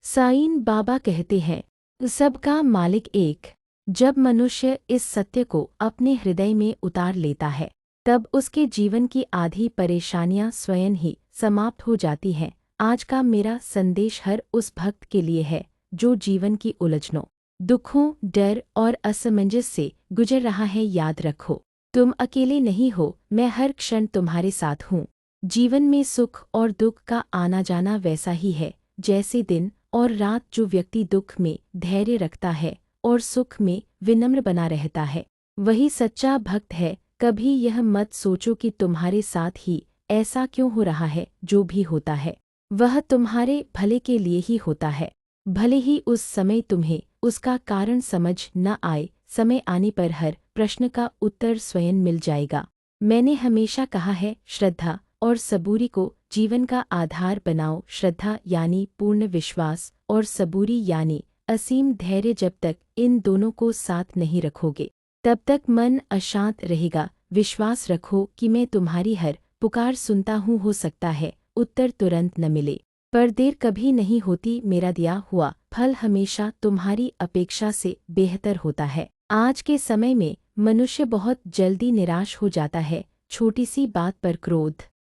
साईं बाबा कहते हैं, सबका मालिक एक। जब मनुष्य इस सत्य को अपने हृदय में उतार लेता है, तब उसके जीवन की आधी परेशानियां स्वयं ही समाप्त हो जाती हैं। आज का मेरा संदेश हर उस भक्त के लिए है जो जीवन की उलझनों, दुखों, डर और असमंजस से गुजर रहा है। याद रखो, तुम अकेले नहीं हो, मैं हर क्षण तुम्हारे साथ हूँ। जीवन में सुख और दुख का आना जाना वैसा ही है जैसे दिन और रात। जो व्यक्ति दुख में धैर्य रखता है और सुख में विनम्र बना रहता है, वही सच्चा भक्त है। कभी यह मत सोचो कि तुम्हारे साथ ही ऐसा क्यों हो रहा है। जो भी होता है वह तुम्हारे भले के लिए ही होता है, भले ही उस समय तुम्हें उसका कारण समझ न आए। समय आने पर हर प्रश्न का उत्तर स्वयं मिल जाएगा। मैंने हमेशा कहा है, श्रद्धा और सबूरी को जीवन का आधार बनाओ। श्रद्धा यानी पूर्ण विश्वास और सबूरी यानी असीम धैर्य। जब तक इन दोनों को साथ नहीं रखोगे, तब तक मन अशांत रहेगा। विश्वास रखो कि मैं तुम्हारी हर पुकार सुनता हूँ। हो सकता है उत्तर तुरंत न मिले, पर देर कभी नहीं होती। मेरा दिया हुआ फल हमेशा तुम्हारी अपेक्षा से बेहतर होता है। आज के समय में मनुष्य बहुत जल्दी निराश हो जाता है। छोटी सी बात पर क्रोध,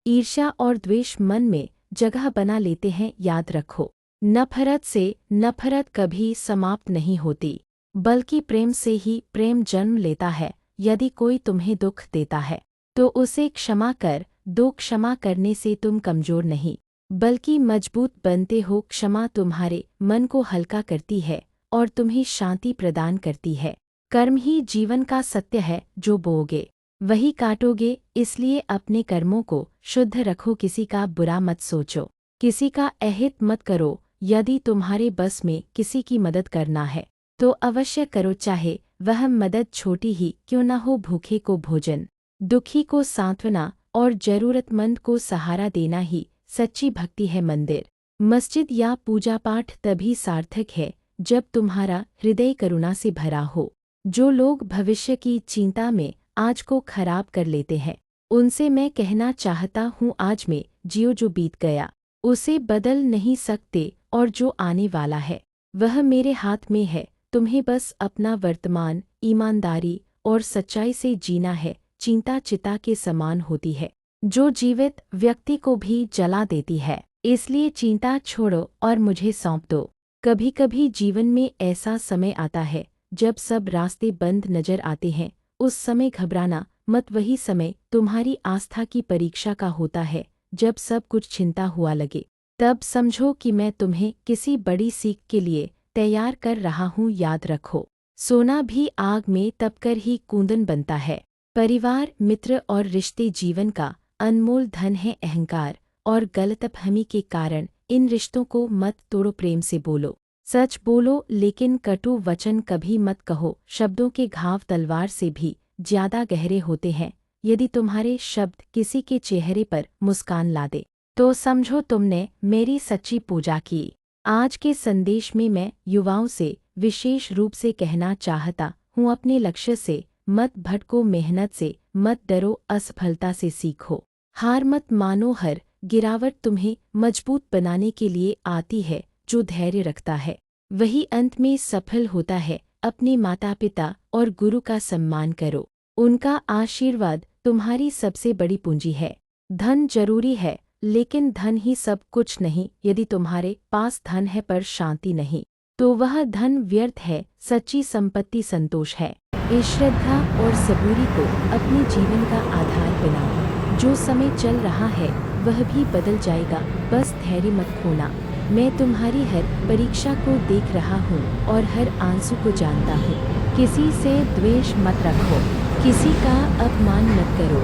ईर्ष्या और द्वेष मन में जगह बना लेते हैं। याद रखो, नफरत से नफरत कभी समाप्त नहीं होती, बल्कि प्रेम से ही प्रेम जन्म लेता है। यदि कोई तुम्हें दुख देता है तो उसे क्षमा कर दो। क्षमा करने से तुम कमजोर नहीं बल्कि मजबूत बनते हो। क्षमा तुम्हारे मन को हल्का करती है और तुम्हें शांति प्रदान करती है। कर्म ही जीवन का सत्य है, जो बोओगे वही काटोगे। इसलिए अपने कर्मों को शुद्ध रखो। किसी का बुरा मत सोचो, किसी का अहित मत करो। यदि तुम्हारे बस में किसी की मदद करना है तो अवश्य करो, चाहे वह मदद छोटी ही क्यों न हो। भूखे को भोजन, दुखी को सांत्वना और जरूरतमंद को सहारा देना ही सच्ची भक्ति है। मंदिर, मस्जिद या पूजा पाठ तभी सार्थक है जब तुम्हारा हृदय करुणा से भरा हो। जो लोग भविष्य की चिंता में आज को खराब कर लेते हैं, उनसे मैं कहना चाहता हूँ, आज में जियो। जो बीत गया उसे बदल नहीं सकते और जो आने वाला है वह मेरे हाथ में है। तुम्हें बस अपना वर्तमान ईमानदारी और सच्चाई से जीना है। चिंता चिता के समान होती है, जो जीवित व्यक्ति को भी जला देती है। इसलिए चिंता छोड़ो और मुझे सौंप दो। कभी कभी जीवन में ऐसा समय आता है जब सब रास्ते बंद नजर आते हैं। उस समय घबराना मत, वही समय तुम्हारी आस्था की परीक्षा का होता है। जब सब कुछ छिनता हुआ लगे, तब समझो कि मैं तुम्हें किसी बड़ी सीख के लिए तैयार कर रहा हूँ। याद रखो, सोना भी आग में तपकर ही कुंदन बनता है। परिवार, मित्र और रिश्ते जीवन का अनमोल धन है। अहंकार और गलतफहमी के कारण इन रिश्तों को मत तोड़ो। प्रेम से बोलो, सच बोलो, लेकिन कटु वचन कभी मत कहो। शब्दों के घाव तलवार से भी ज्यादा गहरे होते हैं। यदि तुम्हारे शब्द किसी के चेहरे पर मुस्कान ला दे, तो समझो तुमने मेरी सच्ची पूजा की। आज के संदेश में मैं युवाओं से विशेष रूप से कहना चाहता हूँ, अपने लक्ष्य से मत भटको, मेहनत से मत डरो, असफलता से सीखो, हार मत मानो। हर गिरावट तुम्हें मजबूत बनाने के लिए आती है। जो धैर्य रखता है वही अंत में सफल होता है। अपने माता पिता और गुरु का सम्मान करो, उनका आशीर्वाद तुम्हारी सबसे बड़ी पूंजी है। धन जरूरी है, लेकिन धन ही सब कुछ नहीं। यदि तुम्हारे पास धन है पर शांति नहीं, तो वह धन व्यर्थ है। सच्ची संपत्ति संतोष है। इस श्रद्धा और सबूरी को अपने जीवन का आधार बनाओ। जो समय चल रहा है वह भी बदल जाएगा, बस धैर्य मत खोना। मैं तुम्हारी हर परीक्षा को देख रहा हूँ और हर आंसू को जानता हूँ। किसी से द्वेष मत रखो, किसी का अपमान मत करो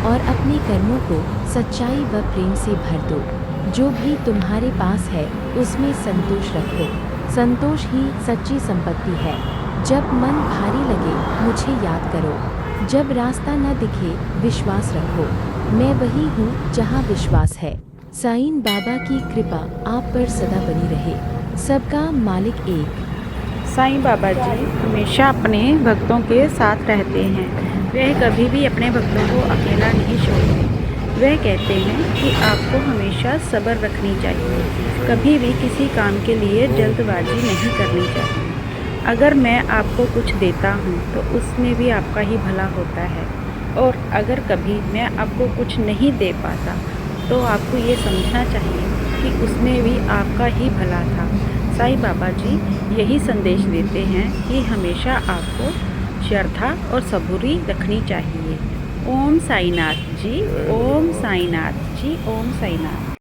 और अपने कर्मों को सच्चाई व प्रेम से भर दो। जो भी तुम्हारे पास है उसमें संतोष रखो। संतोष ही सच्ची संपत्ति है। जब मन भारी लगे मुझे याद करो, जब रास्ता न दिखे विश्वास रखो। मैं वही हूँ जहाँ विश्वास है। साईं बाबा की कृपा आप पर सदा बनी रहे। सबका मालिक एक। साईं बाबा जी हमेशा अपने भक्तों के साथ रहते हैं। वे कभी भी अपने भक्तों को अकेला नहीं छोड़ते। वह कहते हैं कि आपको हमेशा सब्र रखनी चाहिए, कभी भी किसी काम के लिए जल्दबाजी नहीं करनी चाहिए। अगर मैं आपको कुछ देता हूँ तो उसमें भी आपका ही भला होता है, और अगर कभी मैं आपको कुछ नहीं दे पाता तो आपको ये समझना चाहिए कि उसमें भी आपका ही भला था। साईं बाबा जी यही संदेश देते हैं कि हमेशा आपको श्रद्धा और सबूरी रखनी चाहिए। ओम साईनाथ जी, ओम साईनाथ जी, ओम साईनाथ।